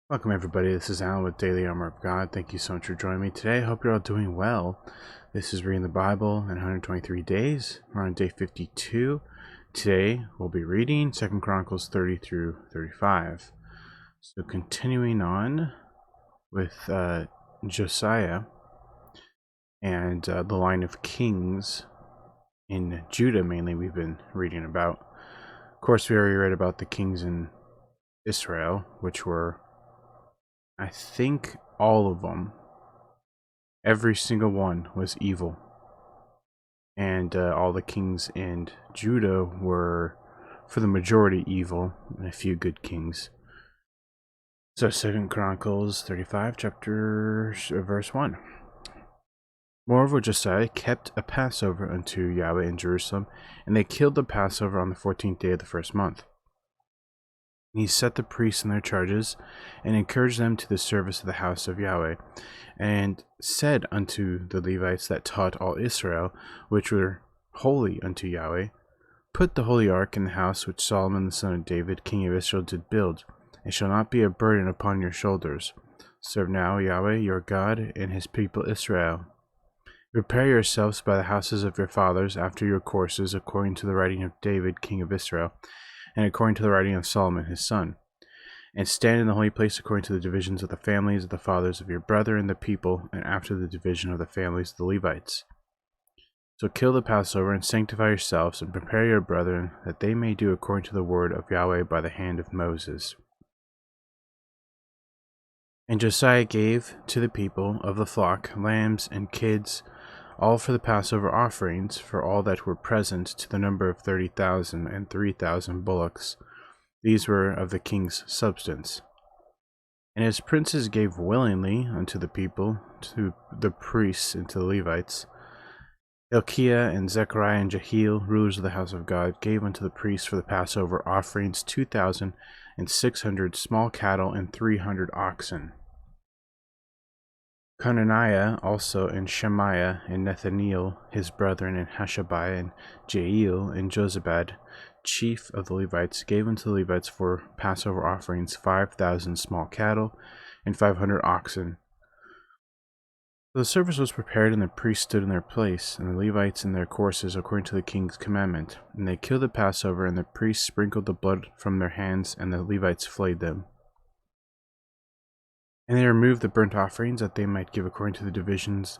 Welcome everybody, this is Alan with Daily Armor of God. Thank you so much for joining me today. I hope you're all doing well. This is reading the Bible in 123 days. We're on day 52. Today we'll be reading 2 Chronicles 30 through 35. So continuing on with Josiah and the line of kings in Judah mainly we've been reading about. Of course, we already read about the kings in Israel, which were, I think, all of them. Every single one was evil. And all the kings in Judah were, for the majority, evil, and a few good kings. So 2 Chronicles 35, verse 1. Moreover, Josiah kept a Passover unto Yahweh in Jerusalem, and they killed the Passover on the 14th day of the first month. He set the priests in their charges, and encouraged them to the service of the house of Yahweh, and said unto the Levites that taught all Israel, which were holy unto Yahweh, Put the holy ark in the house which Solomon the son of David, king of Israel, did build. It shall not be a burden upon your shoulders. Serve now Yahweh your God and his people Israel. Prepare yourselves by the houses of your fathers after your courses, according to the writing of David, king of Israel, and according to the writing of Solomon his son. And stand in the holy place according to the divisions of the families of the fathers of your brethren, the people, and after the division of the families of the Levites. So kill the Passover, and sanctify yourselves, and prepare your brethren, that they may do according to the word of Yahweh by the hand of Moses. And Josiah gave to the people of the flock lambs and kids, all for the Passover offerings, for all that were present, to the number of 30,000, and 3,000 bullocks. These were of the king's substance. And his princes gave willingly unto the people, to the priests, and to the Levites. Hilkiah and Zechariah and Jehiel, rulers of the house of God, gave unto the priests for the Passover offerings 2,600 small cattle and 300 oxen. Conaniah also, and Shemaiah, and Nethaneel his brethren, and Hashabiah, and Jael, and Jozabad, chief of the Levites, gave unto the Levites for Passover offerings 5,000 small cattle and 500 oxen. So the service was prepared, and the priests stood in their place, and the Levites in their courses, according to the king's commandment. And they killed the Passover, and the priests sprinkled the blood from their hands, and the Levites flayed them. And they removed the burnt offerings, that they might give according to the divisions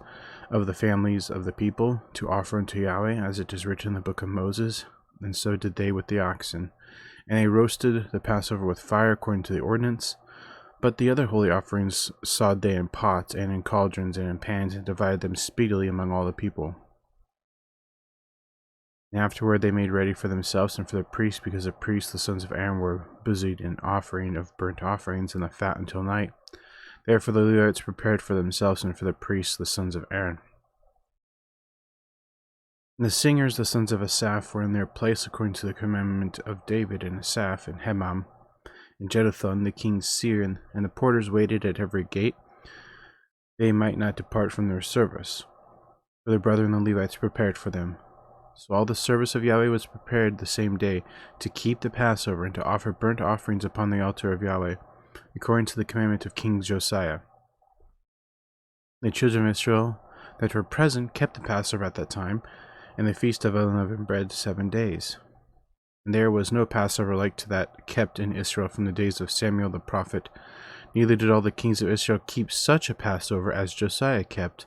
of the families of the people, to offer unto Yahweh, as it is written in the book of Moses. And so did they with the oxen. And they roasted the Passover with fire according to the ordinance. But the other holy offerings sawed they in pots, and in cauldrons, and in pans, and divided them speedily among all the people. And afterward they made ready for themselves and for the priests, because the priests, the sons of Aaron, were busied in offering of burnt offerings and the fat until night. Therefore the Levites prepared for themselves and for the priests, the sons of Aaron. And the singers, the sons of Asaph, were in their place according to the commandment of David, and Asaph, and Hemam, and Jeduthun, the king's seer, and the porters waited at every gate. They might not depart from their service, for their brethren the Levites prepared for them. So all the service of Yahweh was prepared the same day, to keep the Passover, and to offer burnt offerings upon the altar of Yahweh, according to the commandment of King Josiah. The children of Israel that were present kept the Passover at that time, and the feast of unleavened bread 7 days. And there was no Passover like to that kept in Israel from the days of Samuel the prophet. Neither did all the kings of Israel keep such a Passover as Josiah kept,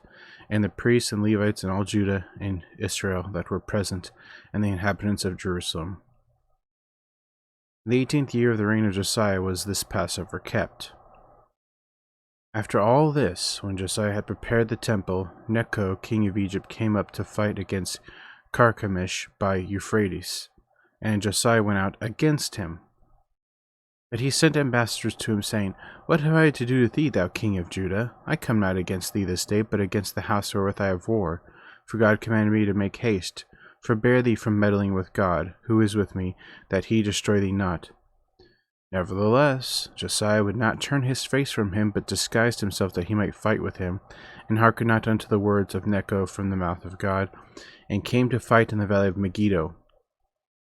and the priests and Levites and all Judah and Israel that were present, and the inhabitants of Jerusalem. The 18th year of the reign of Josiah was this Passover kept. After all this, when Josiah had prepared the temple, Necho, king of Egypt, came up to fight against Carchemish by Euphrates, and Josiah went out against him. But he sent ambassadors to him, saying, What have I to do with thee, thou king of Judah? I come not against thee this day, but against the house wherewith I have war. For God commanded me to make haste. Forbear thee from meddling with God, who is with me, that he destroy thee not. Nevertheless, Josiah would not turn his face from him, but disguised himself that he might fight with him, and hearkened not unto the words of Necho from the mouth of God, and came to fight in the valley of Megiddo.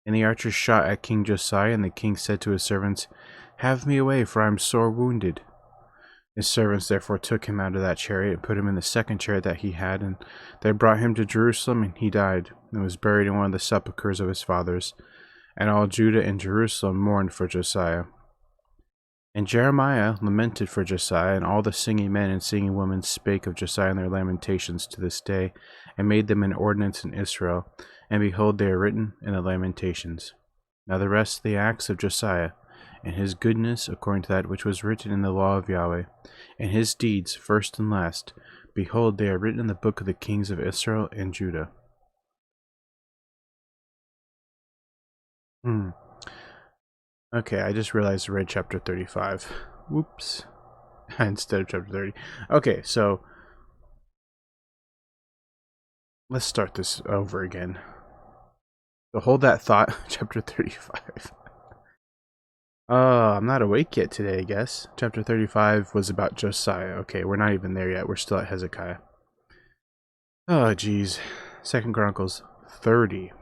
And the archers shot at King Josiah, and the king said to his servants, Have me away, for I am sore wounded. His servants therefore took him out of that chariot and put him in the second chariot that he had, and they brought him to Jerusalem, and he died, and was buried in one of the sepulchres of his fathers. And all Judah and Jerusalem mourned for Josiah. And Jeremiah lamented for Josiah, and all the singing men and singing women spake of Josiah in their lamentations to this day, and made them an ordinance in Israel. And behold, they are written in the lamentations. Now the rest of the acts of Josiah, and his goodness according to that which was written in the law of Yahweh, and his deeds, first and last, behold, they are written in the book of the kings of Israel and Judah. Okay, I just realized I read chapter 35. Whoops. Instead of chapter 30. Okay, so let's start this over again. So hold that thought, chapter 35. I'm not awake yet today, I guess. Chapter 35 was about Josiah. Okay, we're not even there yet. We're still at Hezekiah. Oh, geez. 2 Chronicles 30.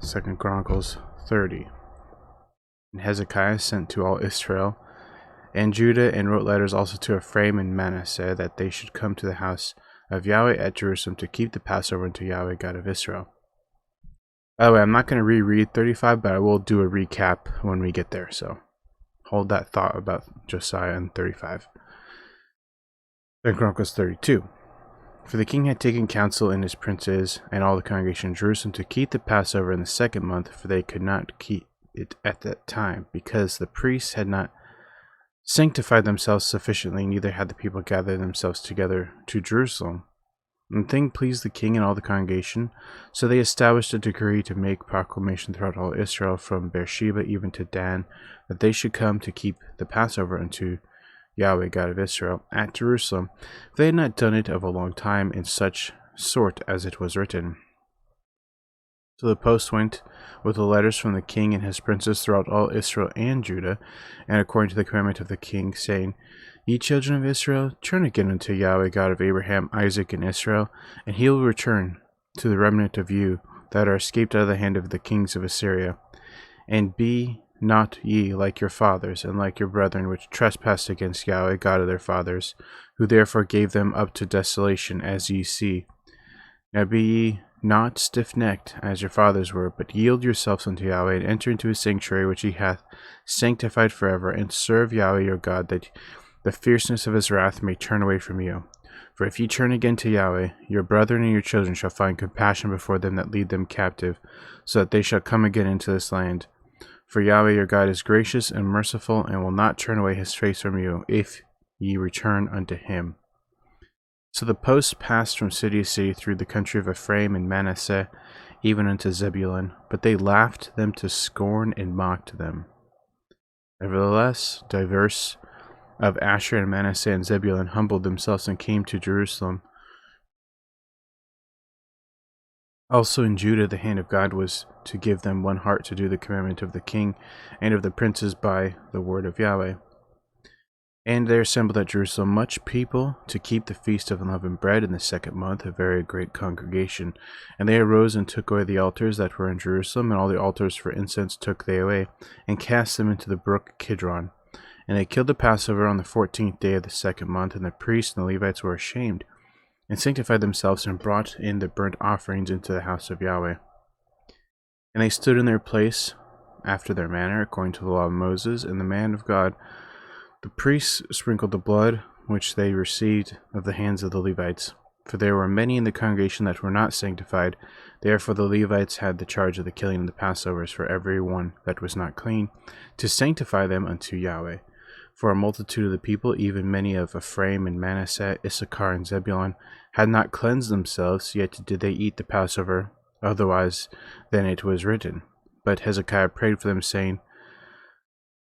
Second Chronicles 30. And Hezekiah sent to all Israel and Judah, and wrote letters also to Ephraim and Manasseh, that they should come to the house of Yahweh at Jerusalem to keep the Passover unto Yahweh God of Israel. By the way, I'm not going to reread 35, but I will do a recap when we get there, so hold that thought about Josiah and 35. Then Chronicles 32. For the king had taken counsel in his princes and all the congregation in Jerusalem to keep the Passover in the second month, for they could not keep it at that time, because the priests had not sanctified themselves sufficiently, neither had the people gathered themselves together to Jerusalem. And the thing pleased the king and all the congregation, so they established a decree to make proclamation throughout all Israel, from Beersheba even to Dan, that they should come to keep the Passover unto Yahweh God of Israel at Jerusalem. They had not done it of a long time in such sort as it was written. So the post went with the letters from the king and his princes throughout all Israel and Judah, and according to the commandment of the king, saying, Ye children of Israel, turn again unto Yahweh God of Abraham, Isaac, and Israel, and he will return to the remnant of you that are escaped out of the hand of the kings of Assyria. And be not ye like your fathers, and like your brethren, which trespassed against Yahweh God of their fathers, who therefore gave them up to desolation, as ye see. Now be ye not stiff-necked, as your fathers were, but yield yourselves unto Yahweh, and enter into his sanctuary, which he hath sanctified forever, and serve Yahweh your God, that the fierceness of his wrath may turn away from you. For if ye turn again to Yahweh, your brethren and your children shall find compassion before them that lead them captive, so that they shall come again into this land. For Yahweh your God is gracious and merciful, and will not turn away his face from you, if ye return unto him. So the post passed from city to city through the country of Ephraim and Manasseh, even unto Zebulun, but they laughed them to scorn and mocked them. Nevertheless, divers of Asher and Manasseh and Zebulun humbled themselves and came to Jerusalem. Also in Judah the hand of God was to give them one heart to do the commandment of the king and of the princes by the word of Yahweh. And there assembled at Jerusalem much people to keep the feast of unleavened bread in the second month, a very great congregation. And they arose and took away the altars that were in Jerusalem, and all the altars for incense took they away, and cast them into the brook Kidron. And they killed the Passover on the 14th day of the second month, and the priests and the Levites were ashamed, and sanctified themselves, and brought in the burnt offerings into the house of Yahweh. And they stood in their place after their manner, according to the law of Moses, and the man of God. The priests sprinkled the blood which they received of the hands of the Levites, for there were many in the congregation that were not sanctified. Therefore the Levites had the charge of the killing of the Passovers for every one that was not clean, to sanctify them unto Yahweh. For a multitude of the people, even many of Ephraim and Manasseh, Issachar and Zebulun, had not cleansed themselves, yet did they eat the Passover, otherwise than it was written. But Hezekiah prayed for them, saying,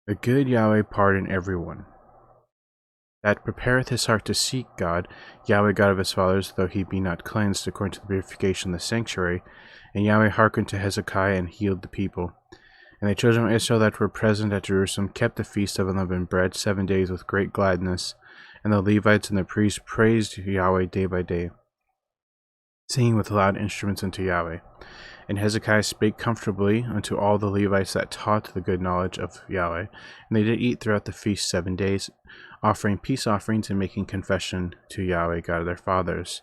The good Yahweh pardon every one that prepareth his heart to seek God, Yahweh God of his fathers, though he be not cleansed according to the purification of the sanctuary. And Yahweh hearkened to Hezekiah and healed the people. And the children of Israel that were present at Jerusalem kept the feast of unleavened bread 7 days with great gladness. And the Levites and the priests praised Yahweh day by day, singing with loud instruments unto Yahweh. And Hezekiah spake comfortably unto all the Levites that taught the good knowledge of Yahweh. And they did eat throughout the feast 7 days, offering peace offerings and making confession to Yahweh, God of their fathers.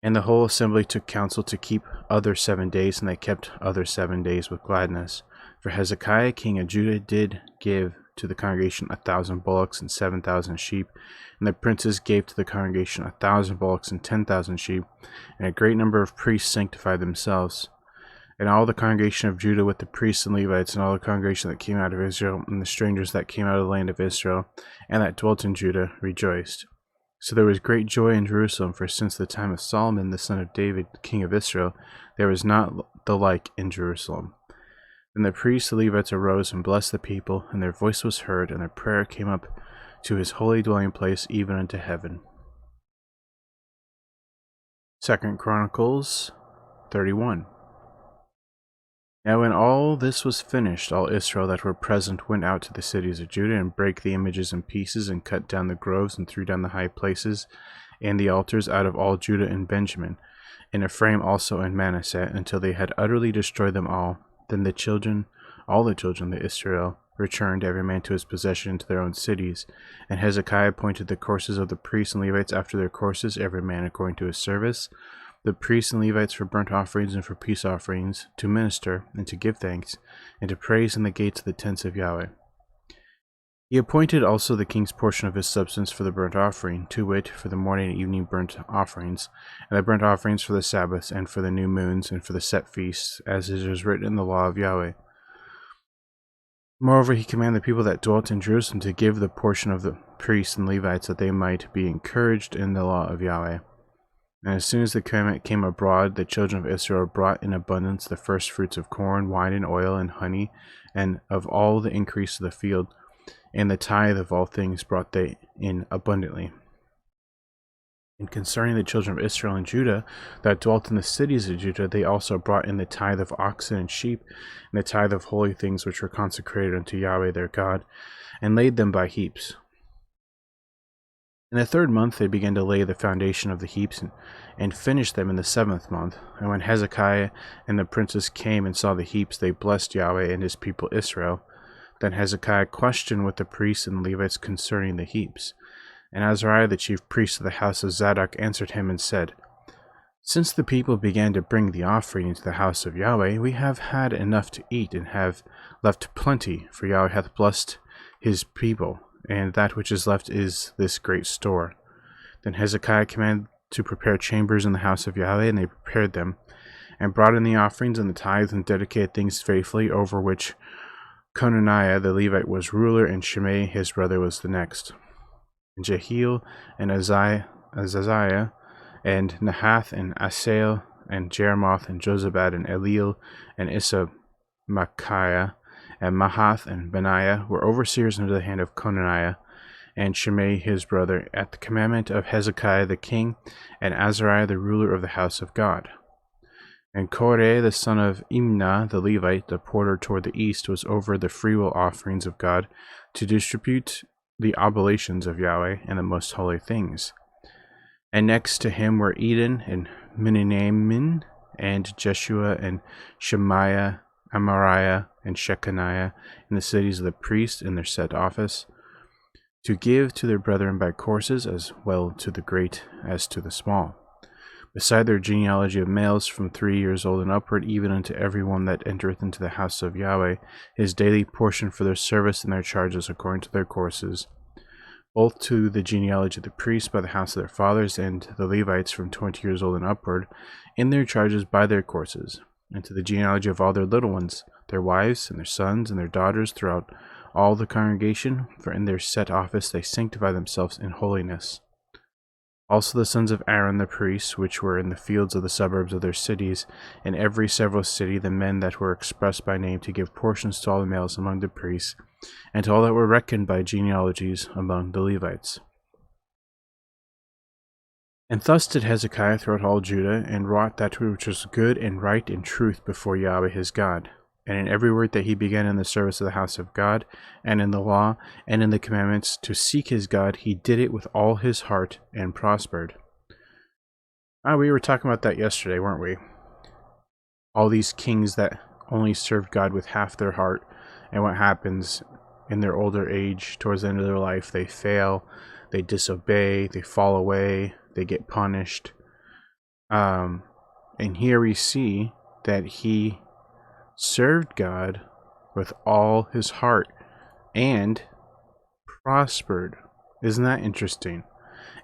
And the whole assembly took counsel to keep other 7 days, and they kept other 7 days with gladness. For Hezekiah king of Judah did give to the congregation 1,000 bullocks and 7,000 sheep, and the princes gave to the congregation 1,000 bullocks and 10,000 sheep, and a great number of priests sanctified themselves. And all the congregation of Judah with the priests and Levites, and all the congregation that came out of Israel, and the strangers that came out of the land of Israel, and that dwelt in Judah, rejoiced. So there was great joy in Jerusalem, for since the time of Solomon the son of David, king of Israel, there was not the like in Jerusalem. Then the priests and Levites arose and blessed the people, and their voice was heard, and their prayer came up to his holy dwelling place, even unto heaven. 2 Chronicles 31. Now when all this was finished, all Israel that were present went out to the cities of Judah, and brake the images in pieces, and cut down the groves, and threw down the high places, and the altars out of all Judah and Benjamin, and Ephraim also and Manasseh, until they had utterly destroyed them all. Then all the children of Israel, returned every man to his possession into their own cities. And Hezekiah appointed the courses of the priests and Levites after their courses, every man according to his service, the priests and Levites for burnt offerings and for peace offerings, to minister and to give thanks, and to praise in the gates of the tents of Yahweh. He appointed also the king's portion of his substance for the burnt offering, to wit, for the morning and evening burnt offerings, and the burnt offerings for the Sabbaths, and for the new moons, and for the set feasts, as it is written in the law of Yahweh. Moreover, he commanded the people that dwelt in Jerusalem to give the portion of the priests and Levites, that they might be encouraged in the law of Yahweh. And as soon as the commandment came abroad, the children of Israel brought in abundance the first fruits of corn, wine, and oil, and honey, and of all the increase of the field, and the tithe of all things brought they in abundantly. And concerning the children of Israel and Judah that dwelt in the cities of Judah, they also brought in the tithe of oxen and sheep, and the tithe of holy things which were consecrated unto Yahweh their God, and laid them by heaps. In the 3rd month they began to lay the foundation of the heaps, and finished them in the 7th month. And when Hezekiah and the princes came and saw the heaps, they blessed Yahweh and his people Israel. Then Hezekiah questioned with the priests and Levites concerning the heaps. And Azariah the chief priest of the house of Zadok answered him and said, Since the people began to bring the offering into the house of Yahweh, we have had enough to eat, and have left plenty, for Yahweh hath blessed his people, and that which is left is this great store. Then Hezekiah commanded to prepare chambers in the house of Yahweh, and they prepared them, and brought in the offerings and the tithes, and dedicated things faithfully, over which Conaniah the Levite was ruler, and Shimei his brother was the next. And Jehiel and Azaziah and Nahath and Asael and Jeremoth and Jozabad and Eliel and Isamachiah and Mahath and Benaiah were overseers under the hand of Conaniah and Shimei his brother, at the commandment of Hezekiah the king, and Azariah the ruler of the house of God. And Koreh the son of Imnah the Levite, the porter toward the east, was over the freewill offerings of God, to distribute the oblations of Yahweh and the most holy things. And next to him were Eden and Miniamin and Jeshua and Shemaiah, Amariah and Shechaniah, in the cities of the priests in their set office, to give to their brethren by courses, as well to the great as to the small, beside their genealogy of males from 3 years old and upward, even unto every one that entereth into the house of Yahweh, his daily portion for their service and their charges according to their courses, both to the genealogy of the priests by the house of their fathers, and the Levites from 20 years old and upward, in their charges by their courses, and to the genealogy of all their little ones, their wives, and their sons, and their daughters throughout all the congregation, for in their set office they sanctify themselves in holiness. Also the sons of Aaron the priests, which were in the fields of the suburbs of their cities, in every several city, the men that were expressed by name, to give portions to all the males among the priests, and to all that were reckoned by genealogies among the Levites. And thus did Hezekiah throughout all Judah, and wrought that which was good and right and truth before Yahweh his God. And in every word that he began in the service of the house of God, and in the law, and in the commandments, to seek his God, he did it with all his heart, and prospered. We were talking about that yesterday, weren't we? All these kings that only served God with half their heart, and what happens in their older age, towards the end of their life, they fail, they disobey, they fall away, they get punished. And here we see that he served God with all his heart and prospered. Isn't that interesting?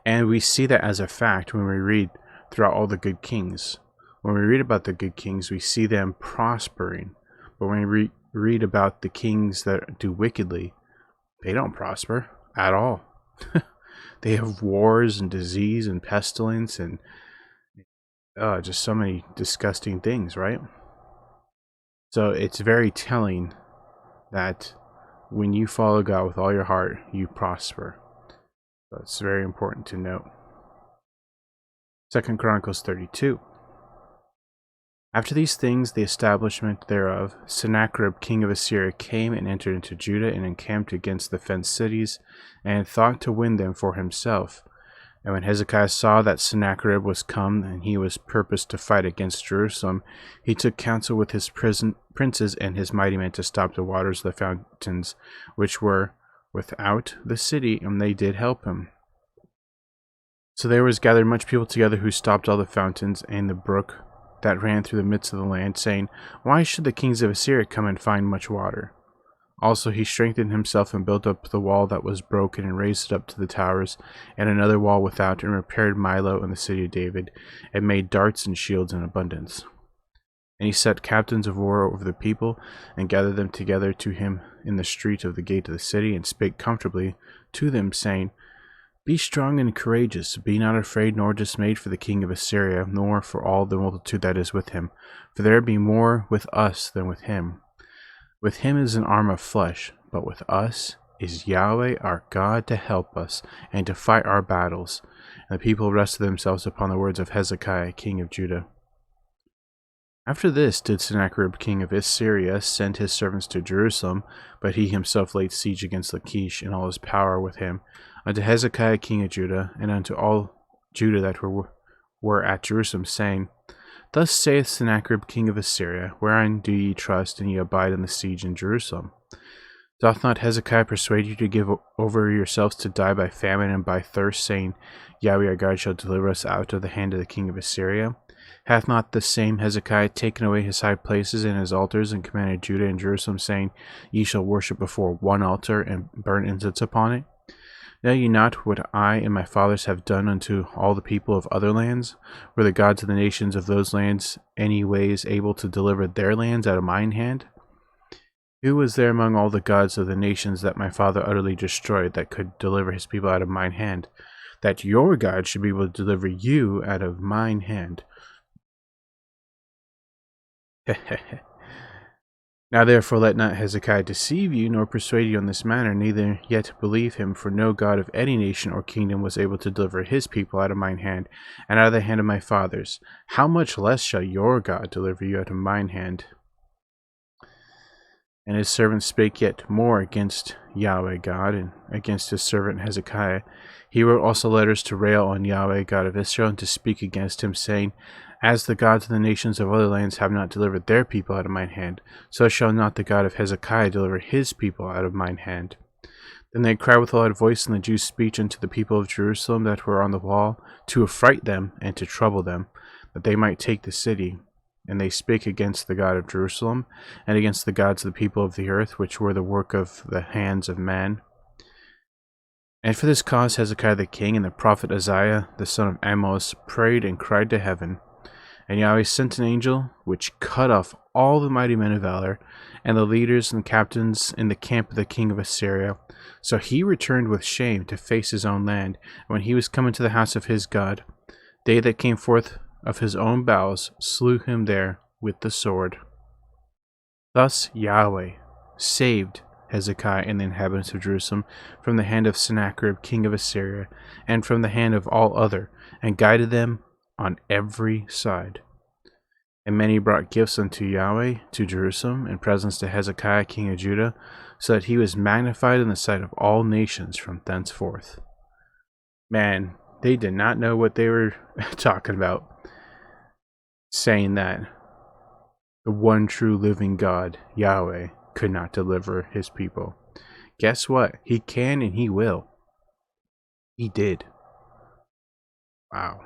And we see that as a fact when we read throughout all the good kings. When we read about the good kings, we see them prospering. But when we read about the kings that do wickedly, they don't prosper at all. They have wars and disease and pestilence and just so many disgusting things, right? So it's very telling that when you follow God with all your heart, you prosper. That's very important to note. 2 Chronicles 32. After these things, the establishment thereof, Sennacherib king of Assyria came and entered into Judah and encamped against the fenced cities, and thought to win them for himself. And when Hezekiah saw that Sennacherib was come, and he was purposed to fight against Jerusalem, he took counsel with his princes and his mighty men to stop the waters of the fountains which were without the city, and they did help him. So there was gathered much people together, who stopped all the fountains and the brook that ran through the midst of the land, saying, Why should the kings of Assyria come and find much water? Also he strengthened himself and built up the wall that was broken, and raised it up to the towers, and another wall without, and repaired Milo and the city of David, and made darts and shields in abundance. And he set captains of war over the people, and gathered them together to him in the street of the gate of the city, and spake comfortably to them, saying, Be strong and courageous, be not afraid nor dismayed for the king of Assyria, nor for all the multitude that is with him, for there be more with us than with him. With him is an arm of flesh, but with us is Yahweh our God to help us, and to fight our battles. And the people rested themselves upon the words of Hezekiah king of Judah. After this did Sennacherib king of Assyria send his servants to Jerusalem, but he himself laid siege against Lachish, and all his power with him, unto Hezekiah king of Judah, and unto all Judah that were at Jerusalem, saying, Thus saith Sennacherib king of Assyria, Wherein do ye trust, and ye abide in the siege in Jerusalem? Doth not Hezekiah persuade you to give over yourselves to die by famine and by thirst, saying, Yahweh our God shall deliver us out of the hand of the king of Assyria? Hath not the same Hezekiah taken away his high places and his altars, and commanded Judah and Jerusalem, saying, Ye shall worship before one altar, and burn incense upon it? Know ye not what I and my fathers have done unto all the people of other lands? Were the gods of the nations of those lands any ways able to deliver their lands out of mine hand? Who was there among all the gods of the nations that my father utterly destroyed, that could deliver his people out of mine hand? That your God should be able to deliver you out of mine hand. Now therefore let not Hezekiah deceive you, nor persuade you on this manner, neither yet believe him, for no God of any nation or kingdom was able to deliver his people out of mine hand, and out of the hand of my fathers. How much less shall your God deliver you out of mine hand? And his servant spake yet more against Yahweh God, and against his servant Hezekiah. He wrote also letters to rail on Yahweh God of Israel, and to speak against him, saying, As the gods of the nations of other lands have not delivered their people out of mine hand, so shall not the God of Hezekiah deliver his people out of mine hand. Then they cried with a loud voice in the Jews' speech unto the people of Jerusalem that were on the wall, to affright them and to trouble them, that they might take the city. And they spake against the God of Jerusalem, and against the gods of the people of the earth, which were the work of the hands of man. And for this cause Hezekiah the king and the prophet Isaiah the son of Amoz prayed and cried to heaven. And Yahweh sent an angel, which cut off all the mighty men of valor, and the leaders and captains in the camp of the king of Assyria. So he returned with shame to face his own land. And when he was come into the house of his God, they that came forth of his own bowels slew him there with the sword. Thus Yahweh saved Hezekiah and the inhabitants of Jerusalem from the hand of Sennacherib king of Assyria, and from the hand of all other, and guided them on every side. And many brought gifts unto Yahweh to Jerusalem, and presents to Hezekiah king of Judah, so that he was magnified in the sight of all nations from thenceforth. Man, They did not know what they were talking about, saying that the one true living God, Yahweh, could not deliver his people. Guess what? He can and he will. He did. Wow.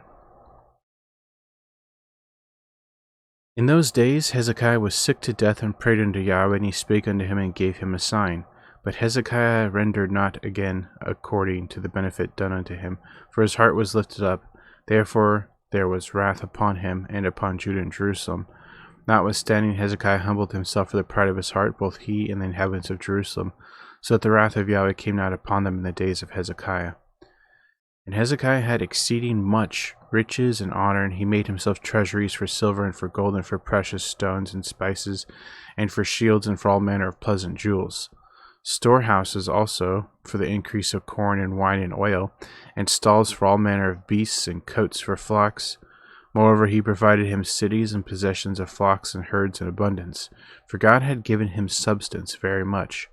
In those days Hezekiah was sick to death and prayed unto Yahweh, and he spake unto him and gave him a sign. But Hezekiah rendered not again according to the benefit done unto him, for his heart was lifted up. Therefore there was wrath upon him and upon Judah and Jerusalem. Notwithstanding Hezekiah humbled himself for the pride of his heart, both he and the inhabitants of Jerusalem, so that the wrath of Yahweh came not upon them in the days of Hezekiah. And Hezekiah had exceeding much riches and honor, and he made himself treasuries for silver and for gold and for precious stones and spices, and for shields and for all manner of pleasant jewels. Storehouses also for the increase of corn and wine and oil, and stalls for all manner of beasts and coats for flocks. Moreover, he provided him cities and possessions of flocks and herds in abundance, for God had given him substance very much.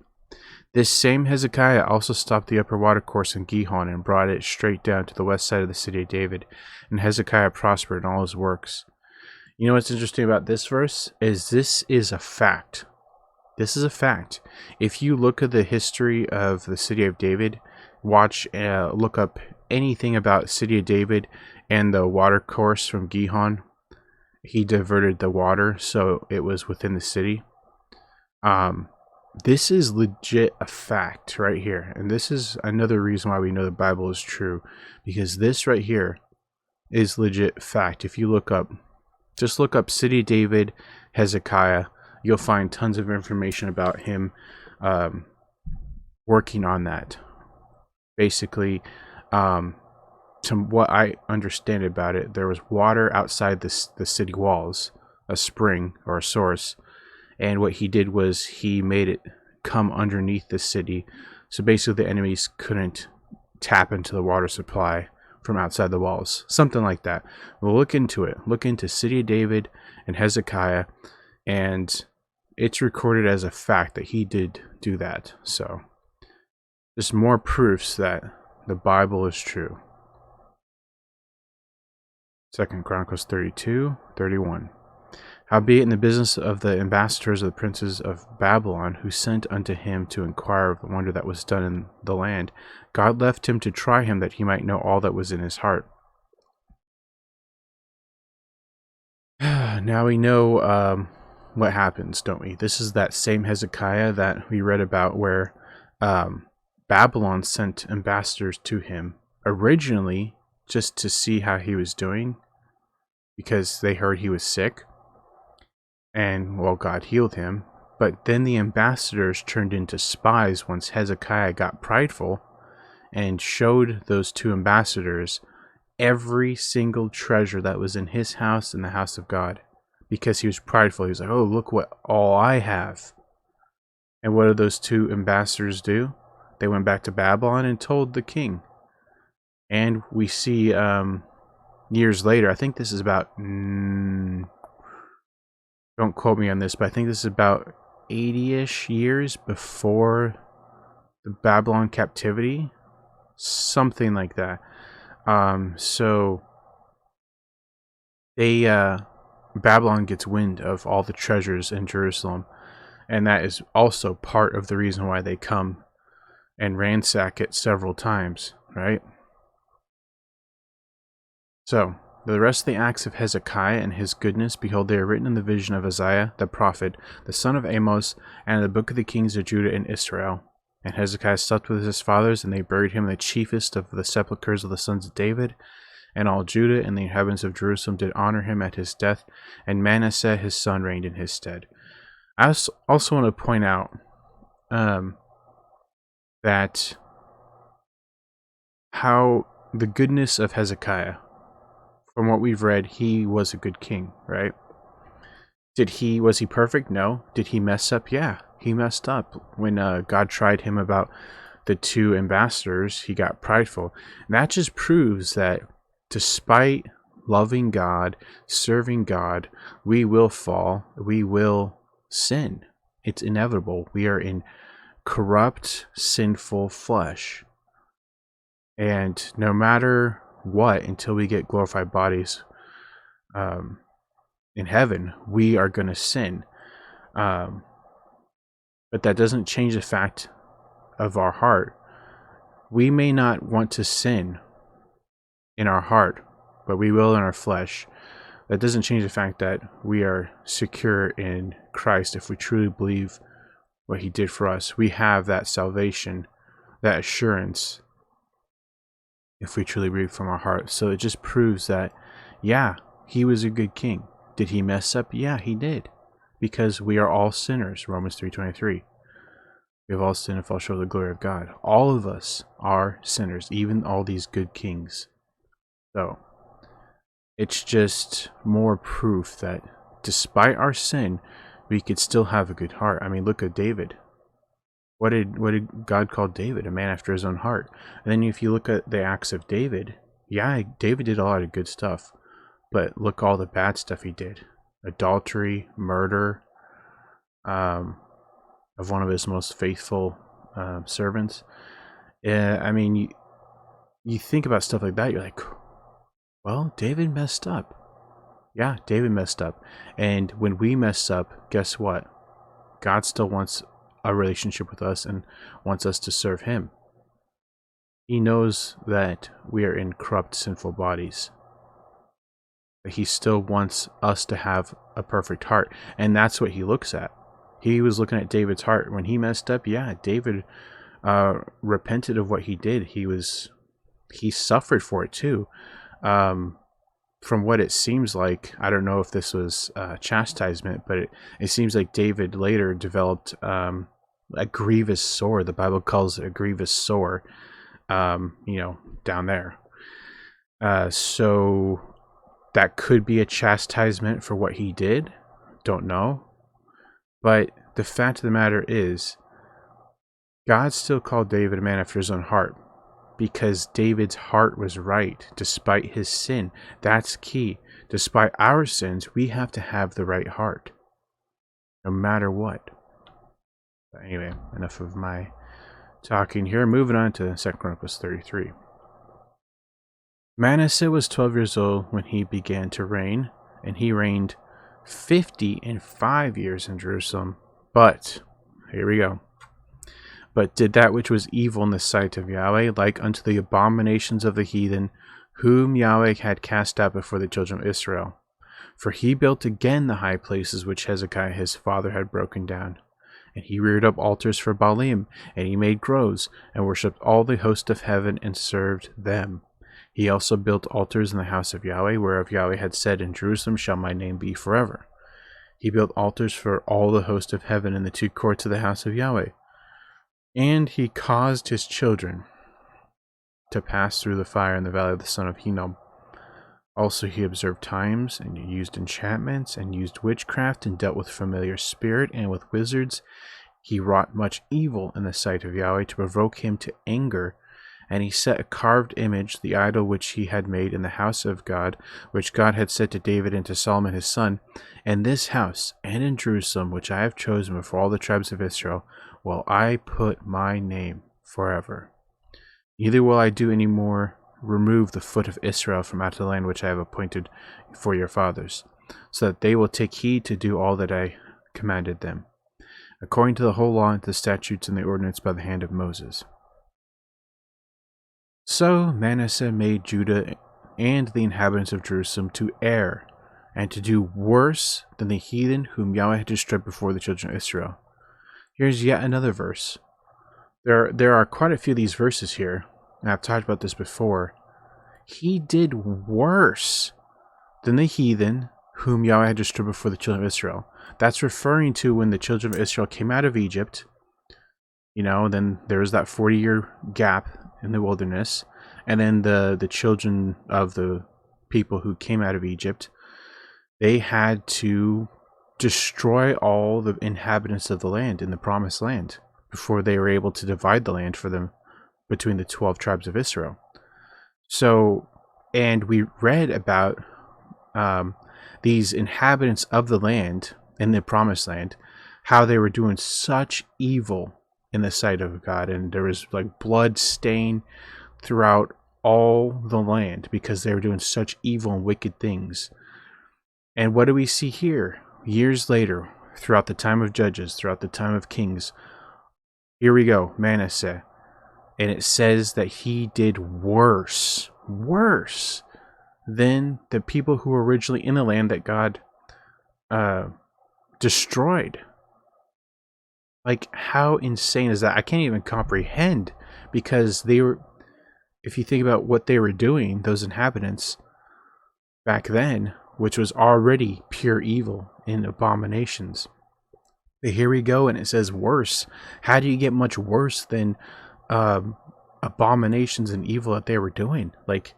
This same Hezekiah also stopped the upper watercourse in Gihon and brought it straight down to the west side of the city of David, and Hezekiah prospered in all his works. You know what's interesting about this verse is this is a fact. This is a fact. If you look at the history of the city of David, look up anything about city of David and the watercourse from Gihon. He diverted the water so it was within the city. This is legit a fact right here. And this is another reason why we know the Bible is true. Because this right here is legit fact. If you just look up City David, Hezekiah, you'll find tons of information about him working on that. Basically, to what I understand about it, there was water outside the city walls, a spring or a source. And what he did was he made it come underneath the city. So basically the enemies couldn't tap into the water supply from outside the walls. Something like that. We'll look into it. Look into City of David and Hezekiah. And it's recorded as a fact that he did do that. So there's more proofs that the Bible is true. 2 Chronicles 32:31. Howbeit in the business of the ambassadors of the princes of Babylon, who sent unto him to inquire of the wonder that was done in the land, God left him to try him, that he might know all that was in his heart. Now we know what happens, don't we? This is that same Hezekiah that we read about where Babylon sent ambassadors to him, originally just to see how he was doing, because they heard he was sick. And, well, God healed him. But then the ambassadors turned into spies once Hezekiah got prideful and showed those two ambassadors every single treasure that was in his house and the house of God. Because he was prideful. He was like, oh, look what all I have. And what did those two ambassadors do? They went back to Babylon and told the king. And we see years later, I think this is about... don't quote me on this, but I think this is about 80-ish years before the Babylon captivity. Something like that. So Babylon gets wind of all the treasures in Jerusalem. And that is also part of the reason why they come and ransack it several times, right? So, the rest of the acts of Hezekiah and his goodness, behold, they are written in the vision of Isaiah the prophet, the son of Amos, and in the book of the kings of Judah and Israel. And Hezekiah slept with his fathers, and they buried him in the chiefest of the sepulchres of the sons of David. And all Judah and the inhabitants of Jerusalem did honor him at his death, and Manasseh his son reigned in his stead. I also want to point out that how the goodness of Hezekiah, from what we've read, he was a good king, right? Was he perfect? No. Did he mess up? Yeah, he messed up. When God tried him about the two ambassadors, he got prideful. And that just proves that despite loving God, serving God, we will fall, we will sin. It's inevitable. We are in corrupt, sinful flesh. And no matter what, until we get glorified bodies in heaven, we are going to sin. But that doesn't change the fact of our heart. We may not want to sin in our heart, but we will in our flesh. That doesn't change the fact that we are secure in Christ if we truly believe what he did for us. We have that salvation, that assurance, if we truly believe from our heart. So it just proves that, yeah, he was a good king. Did he mess up? Yeah, he did. Because we are all sinners, Romans 3:23. We have all sinned and fall short of the glory of God. All of us are sinners, even all these good kings. So it's just more proof that despite our sin, we could still have a good heart. I mean, look at David. What did God call David? A man after his own heart. And then if you look at the acts of David, yeah, David did a lot of good stuff. But look all the bad stuff he did. Adultery, murder, of one of his most faithful servants. I mean, you think about stuff like that, you're like, well, David messed up. Yeah, David messed up. And when we mess up, guess what? God still wants a relationship with us and wants us to serve him. He knows that we are in corrupt, sinful bodies. But he still wants us to have a perfect heart. And that's what he looks at. He was looking at David's heart. When he messed up, yeah, David repented of what he did. He suffered for it too. From what it seems like, I don't know if this was chastisement, but it seems like David later developed a grievous sore. The Bible calls it a grievous sore, down there. So that could be a chastisement for what he did. Don't know. But the fact of the matter is, God still called David a man after his own heart, because David's heart was right despite his sin. That's key. Despite our sins, we have to have the right heart, no matter what. But anyway, enough of my talking here. Moving on to 2 Chronicles 33. Manasseh was 12 years old when he began to reign, and he reigned 55 years in Jerusalem. But, here we go. But did that which was evil in the sight of Yahweh, like unto the abominations of the heathen, whom Yahweh had cast out before the children of Israel. For he built again the high places which Hezekiah his father had broken down. And he reared up altars for Baalim, and he made groves, and worshipped all the host of heaven, and served them. He also built altars in the house of Yahweh, whereof Yahweh had said, In Jerusalem shall my name be forever. He built altars for all the host of heaven in the two courts of the house of Yahweh. And he caused his children to pass through the fire in the valley of the son of Hinnom. Also he observed times, and used enchantments, and used witchcraft, and dealt with familiar spirit, and with wizards. He wrought much evil in the sight of Yahweh, to provoke him to anger. And he set a carved image, the idol which he had made in the house of God, which God had said to David and to Solomon his son, In this house, and in Jerusalem, which I have chosen before all the tribes of Israel, will I put my name forever. Neither will I do any more remove the foot of Israel from out of the land which I have appointed for your fathers, so that they will take heed to do all that I commanded them, according to the whole law and the statutes and the ordinance by the hand of Moses. So Manasseh made Judah and the inhabitants of Jerusalem to err, and to do worse than the heathen whom Yahweh had destroyed before the children of Israel. Here's yet another verse. There are quite a few of these verses here, and I've talked about this before. He did worse than the heathen whom Yahweh had destroyed before the children of Israel. That's referring to when the children of Israel came out of Egypt. Then there was that 40-year gap in the wilderness, and then the children of the people who came out of Egypt, they had to destroy all the inhabitants of the land in the promised land before they were able to divide the land for them between the 12 tribes of Israel. So, and we read about these inhabitants of the land in the promised land, how they were doing such evil in the sight of God, and there was like blood stain throughout all the land because they were doing such evil and wicked things. And what do we see here? Years later, throughout the time of Judges, throughout the time of Kings, here we go, Manasseh. And it says that he did worse than the people who were originally in the land that God destroyed. Like, how insane is that? I can't even comprehend, because they were, if you think about what they were doing, those inhabitants back then, which was already pure evil and abominations. But here we go, and it says worse. How do you get much worse than abominations and evil that they were doing? Like,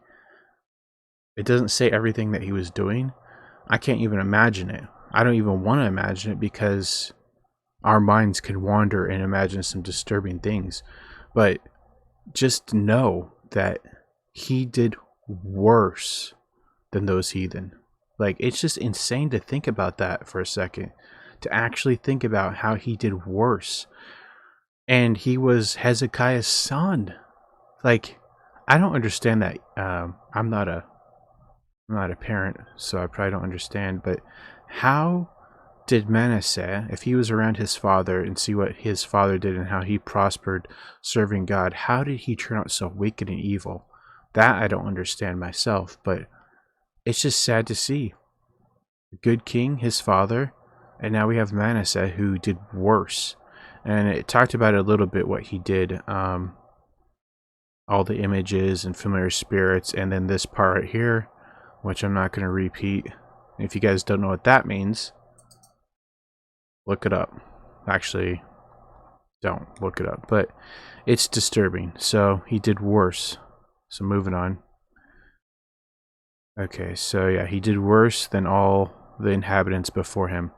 it doesn't say everything that he was doing. I can't even imagine it. I don't even want to imagine it, because our minds can wander and imagine some disturbing things. But just know that he did worse than those heathen. Like, it's just insane to think about that for a second. To actually think about how he did worse. And he was Hezekiah's son. Like, I don't understand that. I'm not a parent, so I probably don't understand. But how did Manasseh, if he was around his father and see what his father did and how he prospered serving God, how did he turn out so wicked and evil? That I don't understand myself, but it's just sad to see. A good king, his father, and now we have Manasseh, who did worse. And it talked about it a little bit, what he did, all the images and familiar spirits, and then this part right here, which I'm not going to repeat. If you guys don't know what that means, look it up. Actually, don't look it up, but it's disturbing. So he did worse. So moving on. Okay, so yeah, he did worse than all the inhabitants before him.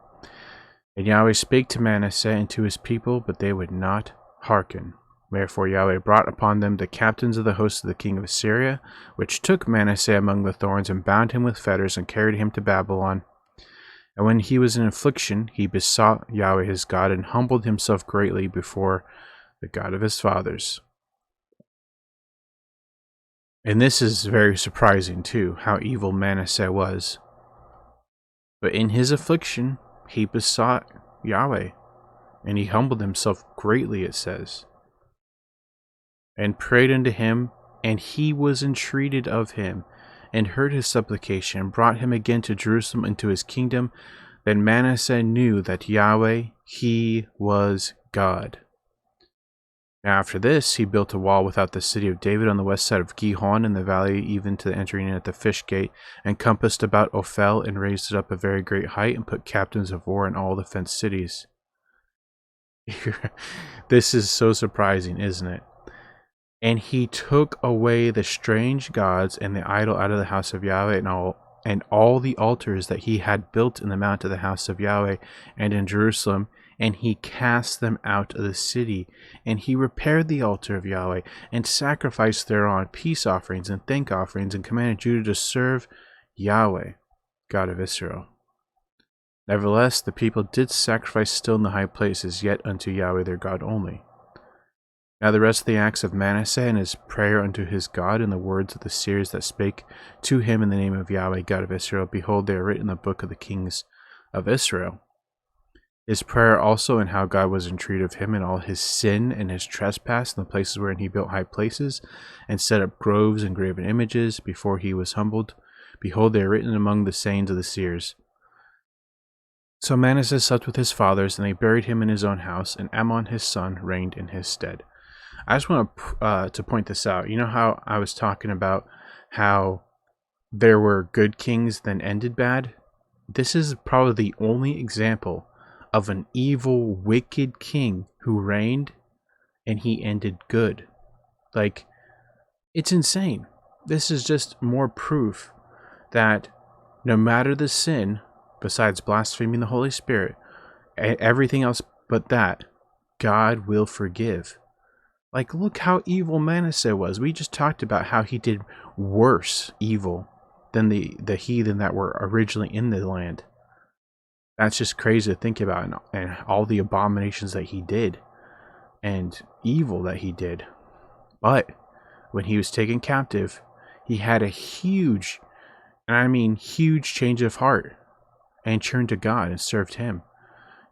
And Yahweh spake to Manasseh and to his people, but they would not hearken. Wherefore Yahweh brought upon them the captains of the host of the king of Assyria, which took Manasseh among the thorns, and bound him with fetters, and carried him to Babylon. And when he was in affliction, he besought Yahweh his God, and humbled himself greatly before the God of his fathers. And this is very surprising too, how evil Manasseh was. But in his affliction, he besought Yahweh, and he humbled himself greatly, it says, and prayed unto him, and he was entreated of him, and heard his supplication, and brought him again to Jerusalem into his kingdom. Then Manasseh knew that Yahweh, he was God. After this, he built a wall without the city of David on the west side of Gihon, in the valley even to the entering in at the fish gate, and compassed about Ophel, and raised it up a very great height, and put captains of war in all the fenced cities. This is so surprising, isn't it? And he took away the strange gods and the idol out of the house of Yahweh, and all the altars that he had built in the mount of the house of Yahweh and in Jerusalem, and he cast them out of the city. And he repaired the altar of Yahweh, and sacrificed thereon peace offerings and thank offerings, and commanded Judah to serve Yahweh, God of Israel. Nevertheless, the people did sacrifice still in the high places, yet unto Yahweh their God only. Now the rest of the acts of Manasseh, and his prayer unto his God, and the words of the seers that spake to him in the name of Yahweh, God of Israel, behold, they are written in the book of the kings of Israel. His prayer also, and how God was entreated of him, and all his sin and his trespass, in the places wherein he built high places, and set up groves and graven images, before he was humbled. Behold, they are written among the sayings of the seers. So Manasseh slept with his fathers, and they buried him in his own house, and Ammon his son reigned in his stead. I just want to point this out. You know how I was talking about how there were good kings then ended bad? This is probably the only example of an evil, wicked king who reigned and he ended good. Like, it's insane. This is just more proof that no matter the sin, besides blaspheming the Holy Spirit, everything else but that, God will forgive. Like, look how evil Manasseh was. We just talked about how he did worse evil than the heathen that were originally in the land. That's just crazy to think about, and all the abominations that he did and evil that he did. But when he was taken captive, he had a huge, and I mean huge, change of heart and turned to God and served him.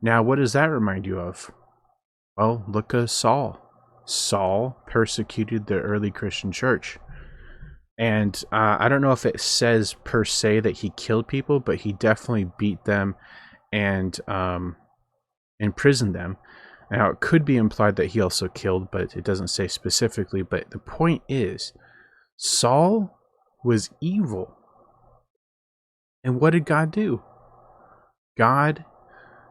Now, what does that remind you of? Well, look at Saul. Saul persecuted the early Christian church. And I don't know if it says per se that he killed people, but he definitely beat them and imprisoned them. Now, it could be implied that he also killed, but it doesn't say specifically. But the point is, Saul was evil. And what did God do? God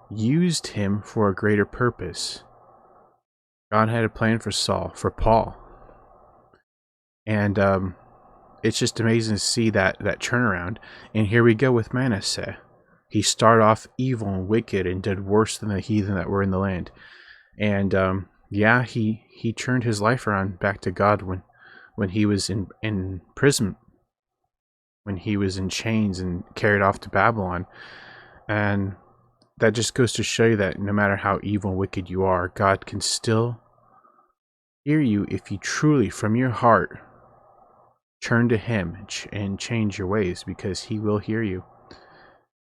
used him for a greater purpose. God had a plan for Saul, for Paul. And it's just amazing to see that turnaround. And here we go with Manasseh. He started off evil and wicked and did worse than the heathen that were in the land. And he turned his life around back to God when he was in prison, when he was in chains and carried off to Babylon. And that just goes to show you that no matter how evil and wicked you are, God can still hear you if you truly, from your heart, turn to him and change your ways, because he will hear you.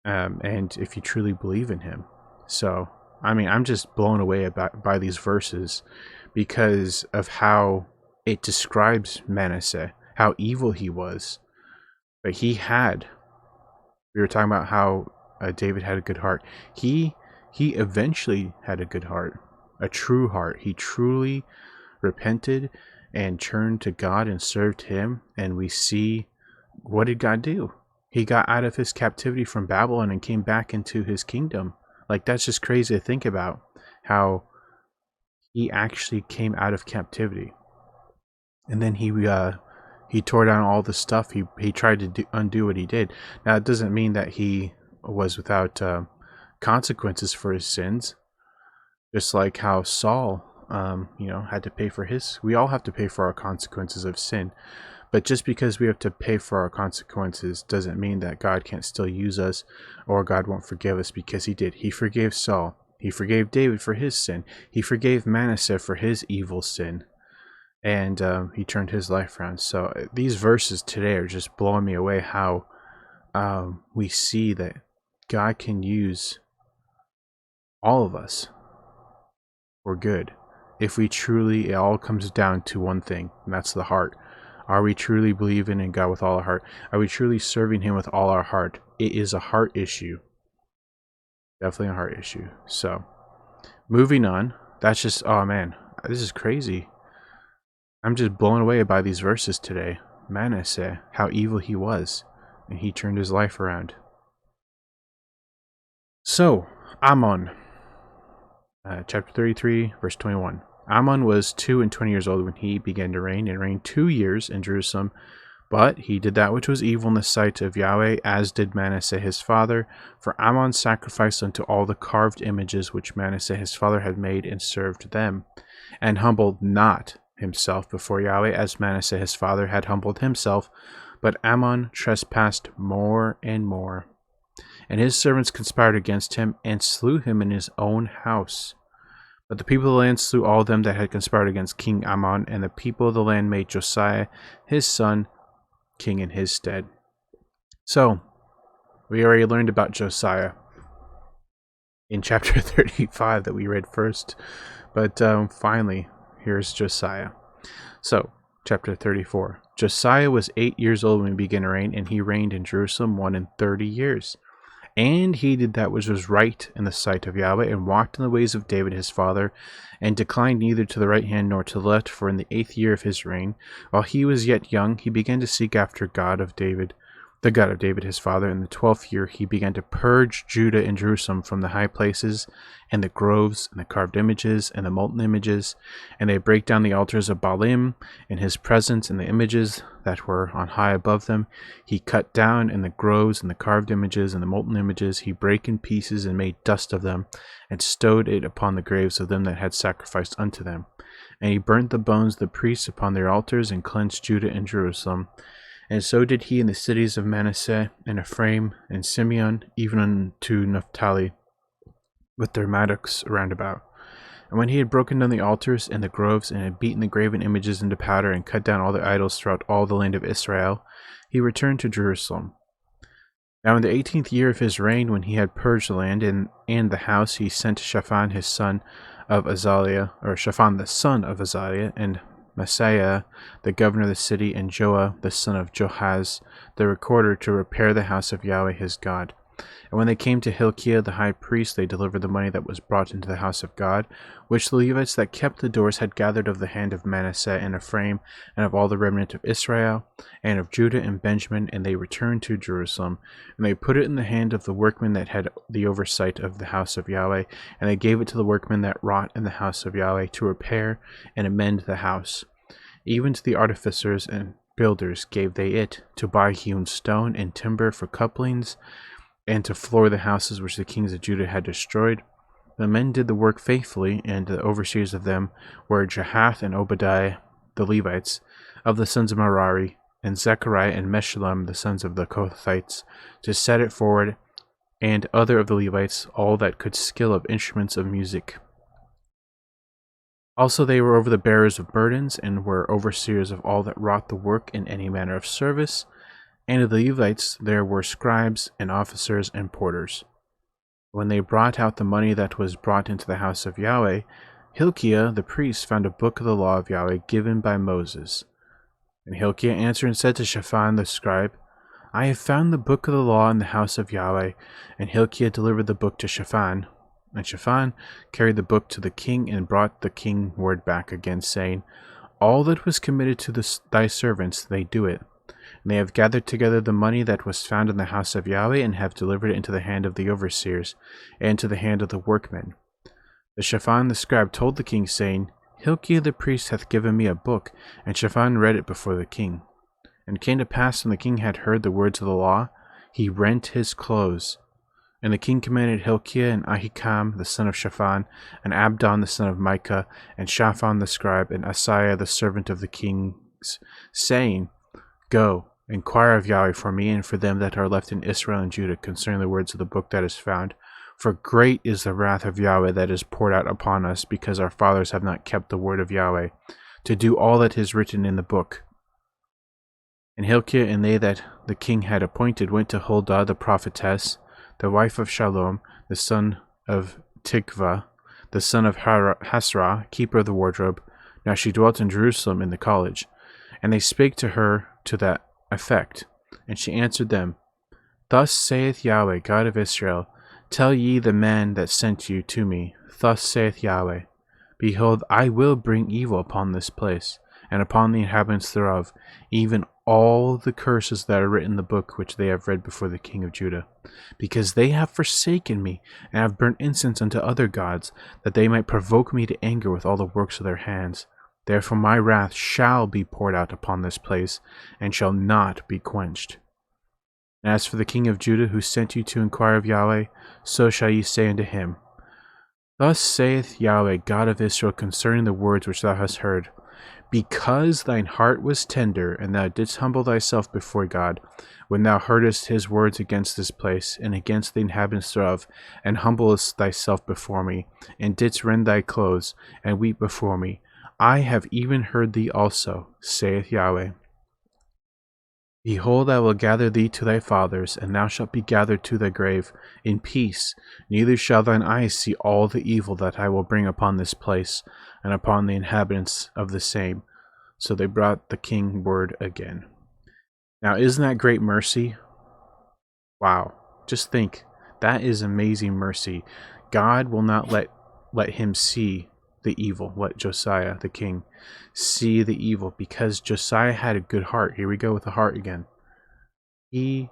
And if you truly believe in him. So, I mean, I'm just blown away by these verses because of how it describes Manasseh, how evil he was. But we were talking about how David had a good heart. He eventually had a good heart, a true heart. He truly repented and turned to God and served him. And we see, what did God do? He got out of his captivity from Babylon and came back into his kingdom. Like, that's just crazy to think about, how he actually came out of captivity. And then he tore down all the stuff. He tried to undo what he did. Now, it doesn't mean that he was without consequences for his sins. Just like how Saul, had to pay for his. We all have to pay for our consequences of sin. But just because we have to pay for our consequences doesn't mean that God can't still use us, or God won't forgive us, because he did. He forgave Saul. He forgave David for his sin. He forgave Manasseh for his evil sin. And he turned his life around. So these verses today are just blowing me away, how we see that God can use all of us for good. If we truly, it all comes down to one thing, and that's the heart. Are we truly believing in God with all our heart? Are we truly serving him with all our heart? It is a heart issue. Definitely a heart issue. So, moving on. That's just, oh man, this is crazy. I'm just blown away by these verses today. Manasseh, how evil he was, and he turned his life around. So, Ammon, chapter 33, verse 21. Ammon was 22 years old when he began to reign, and reigned 2 years in Jerusalem. But he did that which was evil in the sight of Yahweh, as did Manasseh his father. For Ammon sacrificed unto all the carved images which Manasseh his father had made, and served them, and humbled not himself before Yahweh, as Manasseh his father had humbled himself. But Ammon trespassed more and more. And his servants conspired against him, and slew him in his own house. But the people of the land slew all them that had conspired against King Ammon, and the people of the land made Josiah his son king in his stead. So, we already learned about Josiah in chapter 35 that we read first. But finally, here's Josiah. So, chapter 34. Josiah was 8 years old when he began to reign, and he reigned in Jerusalem 31 years. And he did that which was right in the sight of Yahweh, and walked in the ways of David his father, and declined neither to the right hand nor to the left. For in the 8th year of his reign, while he was yet young, he began to seek after the God of David his father. In the 12th year he began to purge Judah and Jerusalem from the high places, and the groves, and the carved images, and the molten images. And they brake down the altars of Baalim in his presence, and the images that were on high above them he cut down, and the groves, and the carved images, and the molten images he brake in pieces, and made dust of them, and stowed it upon the graves of them that had sacrificed unto them. And he burnt the bones of the priests upon their altars, and cleansed Judah and Jerusalem. And so did he in the cities of Manasseh, and Ephraim, and Simeon, even unto Naphtali, with their mattocks round about. And when he had broken down the altars and the groves, and had beaten the graven images into powder, and cut down all the idols throughout all the land of Israel, he returned to Jerusalem. Now in the 18th year of his reign, when he had purged the land and the house, he sent Shaphan his son of Azaliah, or Shaphan the son of Azaliah, and Messiah the governor of the city, and Joah the son of Johaz the recorder, to repair the house of Yahweh his God. And when they came to Hilkiah the high priest, they delivered the money that was brought into the house of God, which the Levites that kept the doors had gathered of the hand of Manasseh and Ephraim, and of all the remnant of Israel, and of Judah and Benjamin, and they returned to Jerusalem. And they put it in the hand of the workmen that had the oversight of the house of Yahweh, and they gave it to the workmen that wrought in the house of Yahweh, to repair and amend the house. Even to the artificers and builders gave they it, to buy hewn stone and timber for couplings, and to floor the houses which the kings of Judah had destroyed. The men did the work faithfully, and the overseers of them were Jahath and Obadiah, the Levites, of the sons of Merari, and Zechariah and Meshullam, the sons of the Kohathites, to set it forward, and other of the Levites, all that could skill of instruments of music. Also they were over the bearers of burdens, and were overseers of all that wrought the work in any manner of service. And of the Levites there were scribes and officers and porters. When they brought out the money that was brought into the house of Yahweh, Hilkiah the priest found a book of the law of Yahweh given by Moses. And Hilkiah answered and said to Shaphan the scribe, I have found the book of the law in the house of Yahweh. And Hilkiah delivered the book to Shaphan. And Shaphan carried the book to the king, and brought the king word back again, saying, All that was committed to thy servants, they do it. And they have gathered together the money that was found in the house of Yahweh, and have delivered it into the hand of the overseers, and to the hand of the workmen. The Shaphan the scribe told the king, saying, Hilkiah the priest hath given me a book. And Shaphan read it before the king. And it came to pass, when the king had heard the words of the law, he rent his clothes. And the king commanded Hilkiah, and Ahikam the son of Shaphan, and Abdon the son of Micah, and Shaphan the scribe, and Asaiah the servant of the kings, saying, Go, inquire of Yahweh for me and for them that are left in Israel and Judah concerning the words of the book that is found. For great is the wrath of Yahweh that is poured out upon us, because our fathers have not kept the word of Yahweh, to do all that is written in the book. And Hilkiah and they that the king had appointed went to Huldah the prophetess, the wife of Shallum, the son of Tikvah, the son of Hasrah, keeper of the wardrobe. Now she dwelt in Jerusalem in the college. And they spake to her to that effect. And she answered them, Thus saith Yahweh, God of Israel, Tell ye the man that sent you to me, Thus saith Yahweh, Behold, I will bring evil upon this place, and upon the inhabitants thereof, even all the curses that are written in the book which they have read before the king of Judah, because they have forsaken me, and have burnt incense unto other gods, that they might provoke me to anger with all the works of their hands. Therefore my wrath shall be poured out upon this place, and shall not be quenched. And as for the king of Judah, who sent you to inquire of Yahweh, so shall ye say unto him, Thus saith Yahweh, God of Israel, concerning the words which thou hast heard. Because thine heart was tender, and thou didst humble thyself before God, when thou heardest his words against this place, and against the inhabitants thereof, and humblest thyself before me, and didst rend thy clothes, and weep before me, I have even heard thee also, saith Yahweh. Behold, I will gather thee to thy fathers, and thou shalt be gathered to thy grave, in peace, neither shall thine eyes see all the evil that I will bring upon this place, and upon the inhabitants of the same. So they brought the king word again. Now, isn't that great mercy? Wow. Just think, that is amazing mercy. God will not let him see the evil, let Josiah, the king, see the evil, because Josiah had a good heart. Here we go with the heart again. He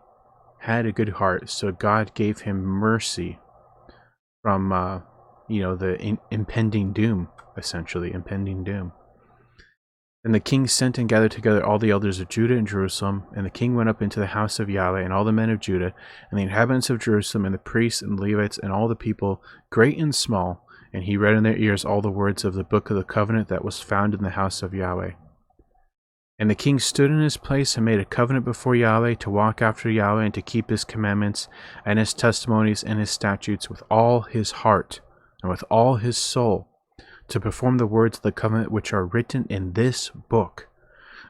had a good heart, so God gave him mercy from, the impending doom, essentially, impending doom. And the king sent and gathered together all the elders of Judah and Jerusalem, and the king went up into the house of Yahweh, and all the men of Judah, and the inhabitants of Jerusalem, and the priests and Levites, and all the people, great and small, and he read in their ears all the words of the book of the covenant that was found in the house of Yahweh. And the king stood in his place and made a covenant before Yahweh to walk after Yahweh and to keep his commandments and his testimonies and his statutes with all his heart and with all his soul, to perform the words of the covenant which are written in this book.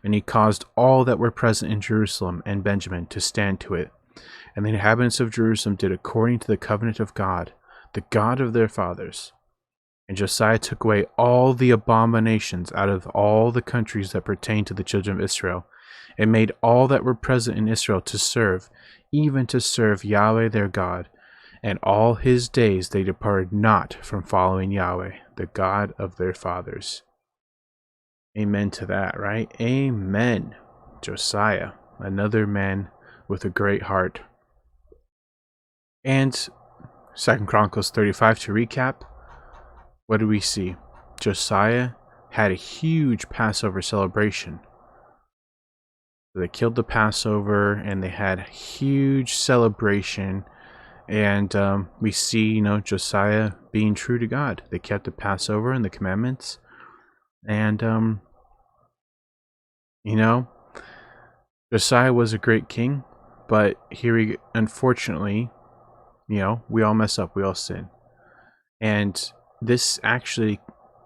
And he caused all that were present in Jerusalem and Benjamin to stand to it. And the inhabitants of Jerusalem did according to the covenant of God, the God of their fathers. And Josiah took away all the abominations out of all the countries that pertained to the children of Israel, and made all that were present in Israel to serve, even to serve Yahweh their God. And all his days they departed not from following Yahweh, the God of their fathers. Amen to that, right? Amen. Josiah, another man with a great heart. And 2 Chronicles 35, to recap, what do we see? Josiah had a huge Passover celebration. They killed the Passover and they had a huge celebration. And we see, Josiah being true to God. They kept the Passover and the commandments. And, Josiah was a great king, but unfortunately, we all mess up, we all sin. And this actually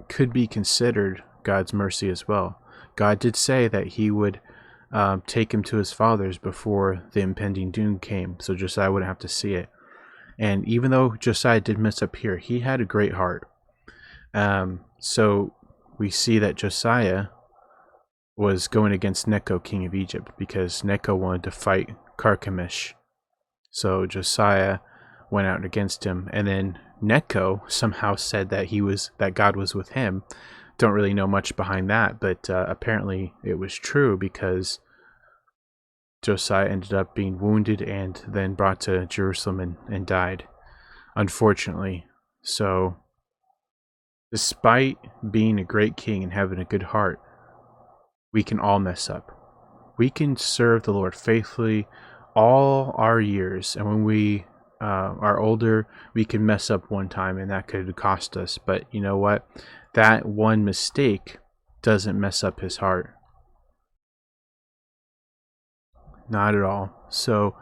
could be considered God's mercy as well. God did say that he would take him to his fathers before the impending doom came, so Josiah wouldn't have to see it. And even though Josiah did mess up here, he had a great heart. So we see that Josiah was going against Necho, king of Egypt, because Necho wanted to fight Carchemish. So Josiah went out against him, and then Necho somehow said that God was with him. Don't really know much behind that, but apparently it was true, because Josiah ended up being wounded and then brought to Jerusalem and died, unfortunately. So despite being a great king and having a good heart, we can all mess up. We can serve the Lord faithfully all our years, and when we are older, we can mess up one time, and that could cost us. But you know what? That one mistake doesn't mess up his heart. Not at all. So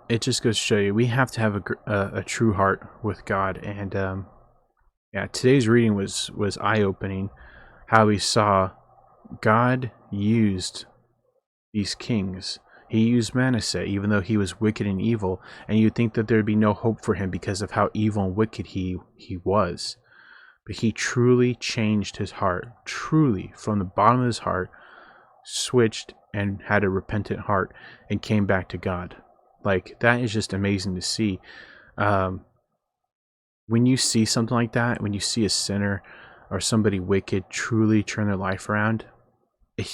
it just goes to show you, we have to have a true heart with God. And today's reading was eye-opening, how we saw God used these kings. He used Manasseh, even though he was wicked and evil, and you'd think that there'd be no hope for him because of how evil and wicked he was. But he truly changed his heart, truly, from the bottom of his heart, switched and had a repentant heart and came back to God. Like, that is just amazing to see. When you see something like that, when you see a sinner or somebody wicked truly turn their life around,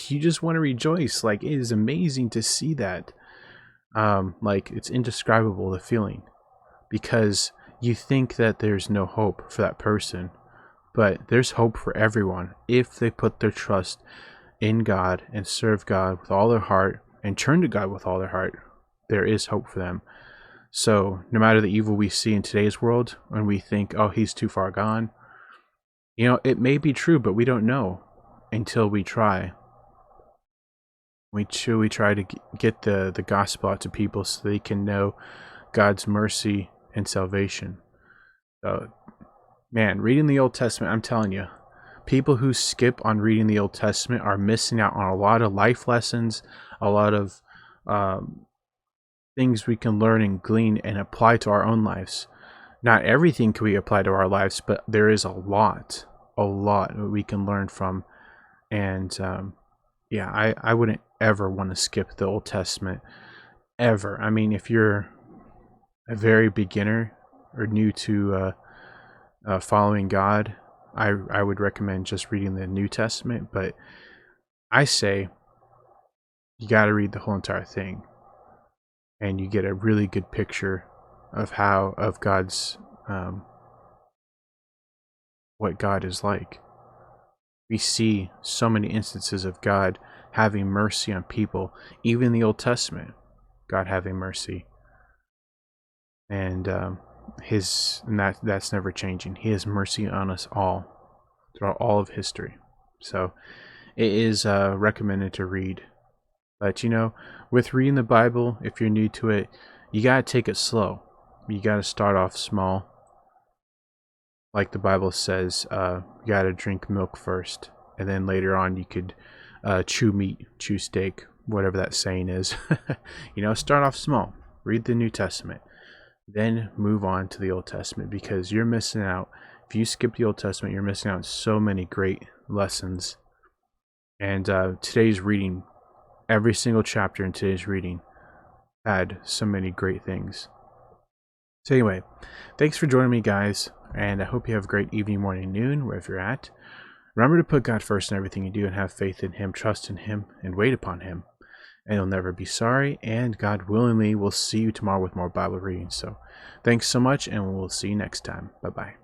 you just want to rejoice. Like, it is amazing to see that. Like, it's indescribable, the feeling, because you think that there's no hope for that person, but there's hope for everyone if they put their trust in God and serve God with all their heart and turn to God with all their heart. There is hope for them. So no matter the evil we see in today's world, when we think, oh, he's too far gone, it may be true, but we don't know until we try. We try to get the gospel out to people so they can know God's mercy and salvation. Man, reading the Old Testament, I'm telling you, people who skip on reading the Old Testament are missing out on a lot of life lessons, a lot of things we can learn and glean and apply to our own lives. Not everything can we apply to our lives, but there is a lot we can learn from. And I wouldn't ever want to skip the Old Testament, ever. I mean, if you're a very beginner or new to following God, I would recommend just reading the New Testament. But I say you got to read the whole entire thing, and you get a really good picture of God's what God is like. We see so many instances of God having mercy on people, even in the Old Testament, God having mercy, and that's never changing. He has mercy on us all throughout all of history. So it is recommended to read. But with reading the Bible, if you're new to it, you gotta take it slow. You gotta start off small. like the Bible says, you gotta drink milk first, and then later on you could chew meat, chew steak, whatever that saying is. Start off small, read the New Testament, then move on to the Old Testament, because you're missing out. If you skip the Old Testament, you're missing out on so many great lessons. And today's reading, every single chapter in today's reading had so many great things. So anyway, thanks for joining me, guys, and I hope you have a great evening, morning, noon, wherever you're at. Remember to put God first in everything you do, and have faith in Him, trust in Him, and wait upon Him. And you'll never be sorry, and God willingly, we'll see you tomorrow with more Bible reading. So thanks so much, and we'll see you next time. Bye-bye.